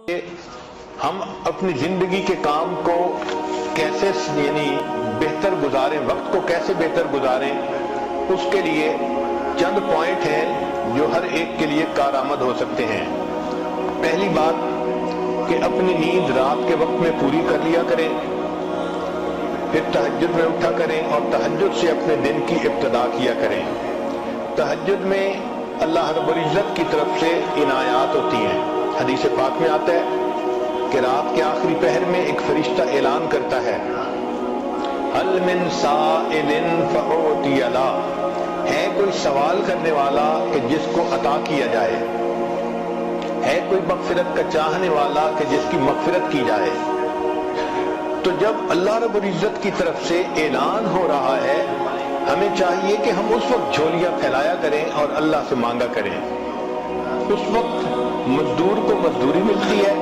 ہم اپنی زندگی کے کام کو کیسے بہتر گزاریں، وقت کو کیسے بہتر گزاریں، اس کے لیے چند پوائنٹ ہیں جو ہر ایک کے لیے کارآمد ہو سکتے ہیں۔ پہلی بات کہ اپنی نیند رات کے وقت میں پوری کر لیا کریں، پھر تہجد میں اٹھا کریں اور تہجد سے اپنے دن کی ابتدا کیا کریں۔ تہجد میں اللہ رب العزت کی طرف سے عنایات ہوتی ہیں۔ حدیث پاک میں آتا ہے کہ رات کے آخری پہر میں ایک فرشتہ اعلان کرتا ہے، هل من سائل فأعطی له، ہے کوئی سوال کرنے والا کہ جس کو عطا کیا جائے، ہے کوئی مغفرت کا چاہنے والا کہ جس کی مغفرت کی جائے۔ تو جب اللہ رب العزت کی طرف سے اعلان ہو رہا ہے، ہمیں چاہیے کہ ہم اس وقت جھولیاں پھیلایا کریں اور اللہ سے مانگا کریں۔ اس وقت مزدور کو مزدوری ملتی ہے،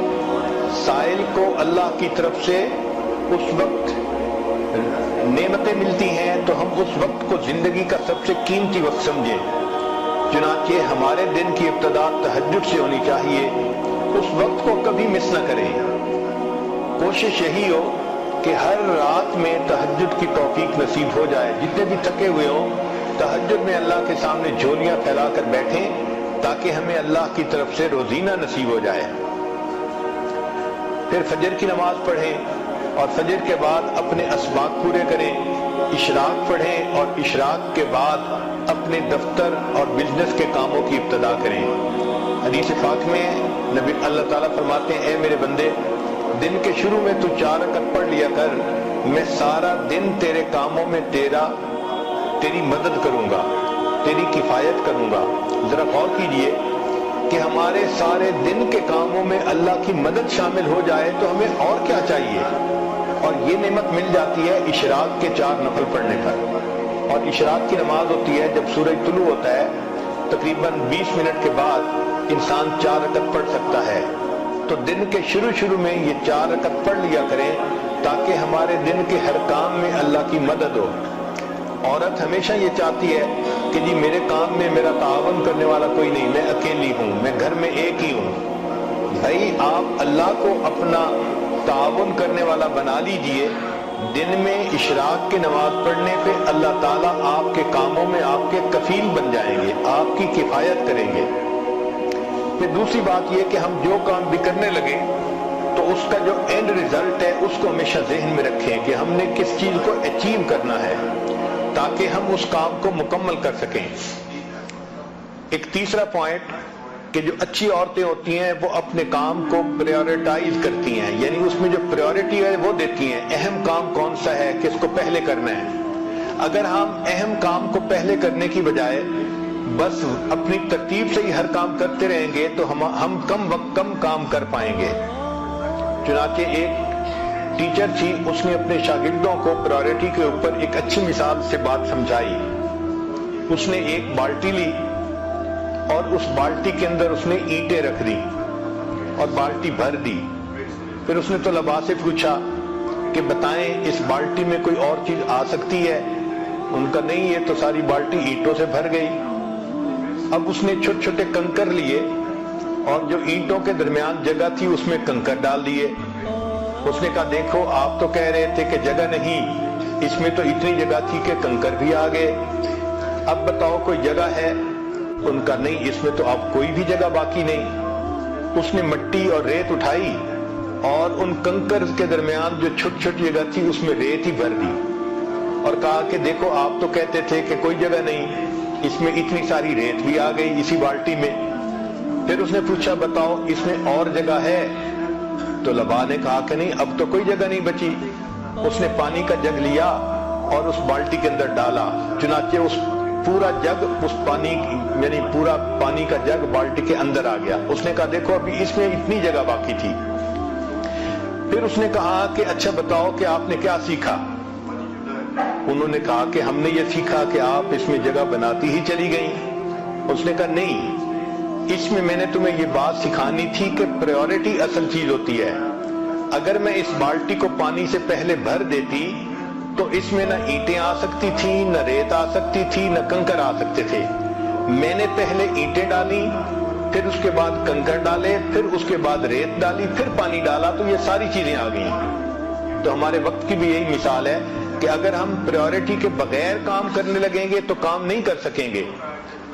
سائل کو اللہ کی طرف سے اس وقت نعمتیں ملتی ہیں، تو ہم اس وقت کو زندگی کا سب سے قیمتی وقت سمجھیں۔ چنانچہ ہمارے دن کی ابتدا تہجد سے ہونی چاہیے، اس وقت کو کبھی مس نہ کریں۔ کوشش یہی ہو کہ ہر رات میں تہجد کی توفیق نصیب ہو جائے۔ جتنے بھی تھکے ہوئے ہوں، تہجد میں اللہ کے سامنے جھولیاں پھیلا کر بیٹھیں تاکہ ہمیں اللہ کی طرف سے روزینہ نصیب ہو جائے۔ پھر فجر کی نماز پڑھیں اور فجر کے بعد اپنے اسباق پورے کریں، اشراق پڑھیں اور اشراق کے بعد اپنے دفتر اور بزنس کے کاموں کی ابتدا کریں۔ حدیث پاک میں نبی اللہ تعالیٰ فرماتے ہیں، اے میرے بندے، دن کے شروع میں تو 4 رکعت پڑھ لیا کر، میں سارا دن تیرے کاموں میں تیری مدد کروں گا، تیری کفایت کروں گا۔ ذرا غور کیجئے کہ ہمارے سارے دن کے کاموں میں اللہ کی مدد شامل ہو جائے تو ہمیں اور کیا چاہیے۔ اور یہ نعمت مل جاتی ہے اشراق کے 4 نفل پڑھنے پر۔ اور اشراق کی نماز ہوتی ہے جب سورج طلوع ہوتا ہے، تقریباً 20 منٹ کے بعد انسان 4 رکعت پڑھ سکتا ہے۔ تو دن کے شروع میں یہ 4 رکعت پڑھ لیا کریں تاکہ ہمارے دن کے ہر کام میں اللہ کی مدد ہو۔ عورت ہمیشہ یہ چاہتی ہے کہ جی میرے کام میں میرا تعاون کرنے والا کوئی نہیں، میں اکیلی ہوں، میں گھر میں ایک ہی ہوں۔ بھائی آپ اللہ کو اپنا تعاون کرنے والا بنا لیجئے۔ دن میں اشراق کی نماز پڑھنے پہ اللہ تعالیٰ آپ کے کاموں میں آپ کے کفیل بن جائیں گے، آپ کی کفایت کریں گے۔ پھر دوسری بات یہ کہ ہم جو کام بھی کرنے لگیں تو اس کا جو اینڈ ریزلٹ ہے اس کو ہمیشہ ذہن میں رکھیں کہ ہم نے کس چیز کو اچیو کرنا ہے تاکہ ہم اس کام کو مکمل کر سکیں۔ ایک تیسرا پوائنٹ کہ جو اچھی عورتیں ہوتی ہیں وہ اپنے کام کو پریورٹائز کرتی ہیں، یعنی اس میں جو پریورٹی ہے وہ دیتی ہیں، اہم کام کون سا ہے، کس کو پہلے کرنا ہے۔ اگر ہم اہم کام کو پہلے کرنے کی بجائے بس اپنی ترتیب سے ہی ہر کام کرتے رہیں گے تو ہم کم کام کر پائیں گے۔ چنانچہ ایک ٹیچر تھی، اس نے اپنے شاگردوں کو پرائورٹی کے اوپر ایک اچھی مثال سے بات سمجھائی۔ اس نے ایک بالٹی لی اور اس بالٹی کے اندر اس نے اینٹیں رکھ دی اور بالٹی بھر دی۔ پھر اس نے طلباء سے پوچھا کہ بتائیں اس بالٹی میں کوئی اور چیز آ سکتی ہے؟ ان کا نہیں، یہ تو ساری بالٹی اینٹوں سے بھر گئی۔ اب اس نے چھوٹے چھوٹے کنکر لیے اور جو اینٹوں کے درمیان جگہ تھی اس میں کنکر ڈال دیے۔ اس نے کہا دیکھو آپ تو کہہ رہے تھے کہ جگہ نہیں، اس میں تو اتنی جگہ تھی کہ کنکر بھی آ گئے، اب بتاؤ کوئی جگہ ہے؟ ان کا نہیں، اس میں تو اب کوئی بھی جگہ باقی نہیں۔ اس نے مٹی اور ریت اٹھائی اور ان کنکر کے درمیان جو چھوٹی چھوٹی جگہ تھی اس میں ریت ہی بھر دی اور کہا کہ دیکھو آپ تو کہتے تھے کہ کوئی جگہ نہیں، اس میں اتنی ساری ریت بھی آ گئی اسی بالٹی میں۔ پھر اس نے پوچھا بتاؤ اس میں اور جگہ ہے؟ تو طلباء نے کہا کہ نہیں، اب تو کوئی جگہ نہیں بچی۔ اس نے پانی کا جگ لیا اور اس بالٹی کے اندر ڈالا، چنانچہ اس پورا جگ اس پانی یعنی پورا پانی کا جگ بالٹی کے اندر آ گیا۔ اس نے کہا دیکھو ابھی اس میں اتنی جگہ باقی تھی۔ پھر اس نے کہا کہ اچھا بتاؤ کہ آپ نے کیا سیکھا؟ انہوں نے کہا کہ ہم نے یہ سیکھا کہ آپ اس میں جگہ بناتی ہی چلی گئیں۔ اس نے کہا نہیں، اس میں نے تمہیں یہ بات سکھانی تھی کہ پریورٹی اصل چیز ہوتی ہے۔ اگر میں اس بالٹی کو پانی سے پہلے بھر دیتی تو اس میں نہ اینٹیں آ سکتی تھی، نہ ریت آ سکتی تھی، نہ کنکر آ سکتے تھے۔ میں نے پہلے اینٹیں ڈالی پھر اس کے بعد کنکر ڈالے، پھر اس کے بعد ریت ڈالی، پھر پانی ڈالا، تو یہ ساری چیزیں آ گئی۔ تو ہمارے وقت کی بھی یہی مثال ہے کہ اگر ہم پریورٹی کے بغیر کام کرنے لگیں گے تو کام نہیں کر سکیں گے،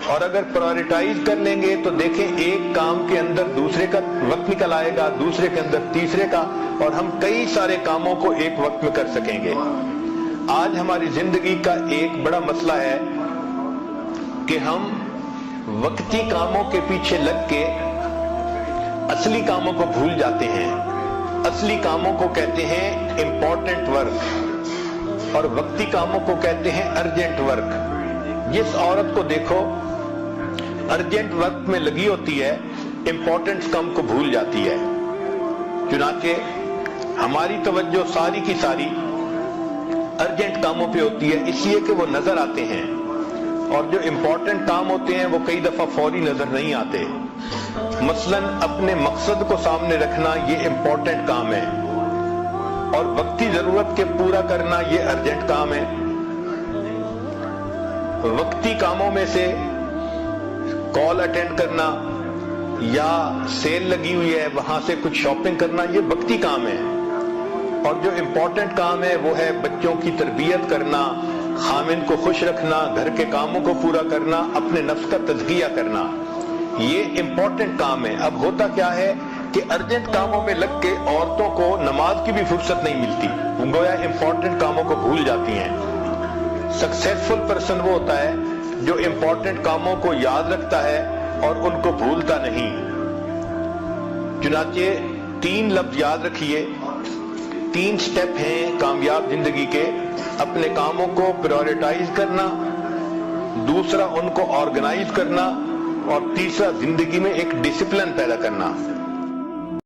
اور اگر پرائورٹائز کر لیں گے تو دیکھیں ایک کام کے اندر دوسرے کا وقت نکل آئے گا، دوسرے کے اندر تیسرے کا، اور ہم کئی سارے کاموں کو ایک وقت میں کر سکیں گے۔ آج ہماری زندگی کا ایک بڑا مسئلہ ہے کہ ہم وقتی کاموں کے پیچھے لگ کے اصلی کاموں کو بھول جاتے ہیں۔ اصلی کاموں کو کہتے ہیں امپورٹنٹ ورک، اور وقتی کاموں کو کہتے ہیں ارجنٹ ورک۔ جس عورت کو دیکھو ارجنٹ ورک میں لگی ہوتی ہے، امپورٹنٹ کام کو بھول جاتی ہے۔ چنانچہ ہماری توجہ ساری کی ساری ارجنٹ کاموں پہ ہوتی ہے، اس لیے کہ وہ نظر آتے ہیں، اور جو امپورٹنٹ کام ہوتے ہیں وہ کئی دفعہ فوری نظر نہیں آتے۔ مثلاً اپنے مقصد کو سامنے رکھنا یہ امپورٹنٹ کام ہے، اور وقتی ضرورت کے پورا کرنا یہ ارجنٹ کام ہے۔ وقتی کاموں میں سے کال اٹینڈ کرنا یا سیل لگی ہوئی ہے وہاں سے کچھ شاپنگ کرنا یہ وقتی کام ہے، اور جو امپورٹنٹ کام ہے وہ ہے بچوں کی تربیت کرنا، خامند کو خوش رکھنا، گھر کے کاموں کو پورا کرنا، اپنے نفس کا تزکیہ کرنا، یہ امپورٹنٹ کام ہے۔ اب ہوتا کیا ہے کہ ارجنٹ کاموں میں لگ کے عورتوں کو نماز کی بھی فرصت نہیں ملتی، گویا امپورٹنٹ کاموں کو بھول جاتی ہیں۔ سکسیسفل پرسن وہ ہوتا ہے جو امپورٹنٹ کاموں کو یاد رکھتا ہے اور ان کو بھولتا نہیں۔ چنانچہ 3 لفظ یاد رکھیے، 3 سٹیپ ہیں کامیاب زندگی کے: اپنے کاموں کو پریورٹائز کرنا، دوسرا ان کو آرگنائز کرنا، اور تیسرا زندگی میں ایک ڈسپلن پیدا کرنا۔